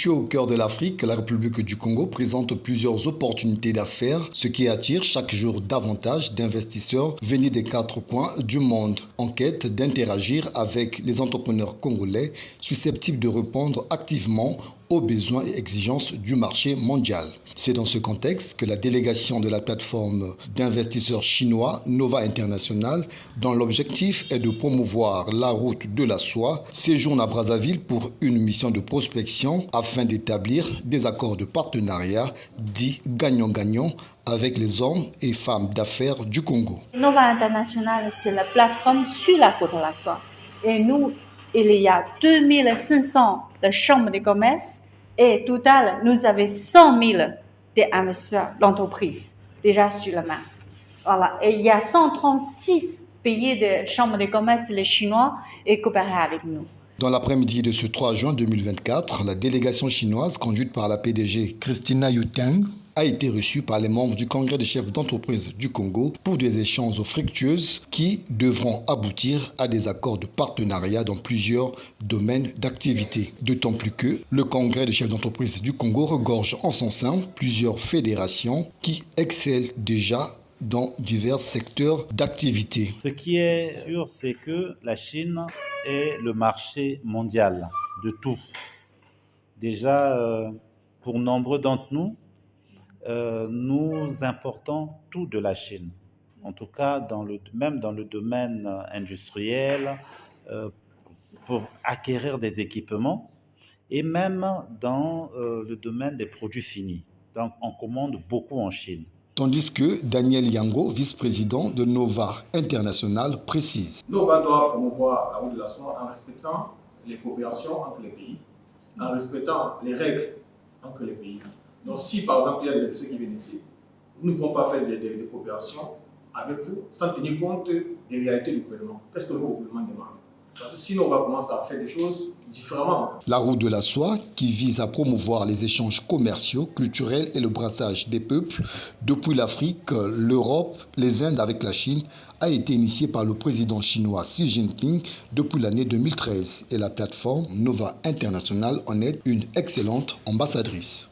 Située au cœur de l'Afrique, la République du Congo présente plusieurs opportunités d'affaires, ce qui attire chaque jour davantage d'investisseurs venus des 4 coins du monde, en quête d'interagir avec les entrepreneurs congolais susceptibles de répondre activement aux besoins et exigences du marché mondial. C'est dans ce contexte que la délégation de la plateforme d'investisseurs chinois Nova International, dont l'objectif est de promouvoir la route de la soie, séjourne à Brazzaville pour une mission de prospection afin d'établir des accords de partenariat dits gagnant-gagnant avec les hommes et femmes d'affaires du Congo. Nova International, c'est la plateforme sur la route de la soie. Et nous, il y a 2500 de chambres de commerce et au total, nous avons 100 000 d'investisseurs d'entreprises déjà sur la main. Voilà. Et il y a 136 pays de chambres de commerce, les Chinois, et coopérent avec nous. Dans l'après-midi de ce 3 juin 2024, la délégation chinoise, conduite par la PDG Christina Yuteng, a été reçue par les membres du Congrès des chefs d'entreprise du Congo pour des échanges fructueux qui devront aboutir à des accords de partenariat dans plusieurs domaines d'activité. D'autant plus que le Congrès des chefs d'entreprise du Congo regorge en son sein plusieurs fédérations qui excellent déjà dans divers secteurs d'activité. Ce qui est sûr, c'est que la Chine est le marché mondial de tout. Déjà, pour nombreux d'entre nous, nous importons tout de la Chine. En tout cas, même dans le domaine industriel, pour acquérir des équipements, et même dans le domaine des produits finis. Donc, on commande beaucoup en Chine. Tandis que Daniel Yango, vice-président de Nova International, précise. Nova doit promouvoir la route de la soie en respectant les coopérations entre les pays, en respectant les règles entre les pays. Donc si par exemple il y a des investisseurs qui viennent ici, nous ne pouvons pas faire des coopérations avec vous sans tenir compte des réalités du gouvernement. Qu'est-ce que le gouvernement demande? Parce que sinon on va commencer à faire des choses différemment. La route de la soie, qui vise à promouvoir les échanges commerciaux, culturels et le brassage des peuples depuis l'Afrique, l'Europe, les Indes avec la Chine, a été initiée par le président chinois Xi Jinping depuis l'année 2013 et la plateforme Nova International en est une excellente ambassadrice.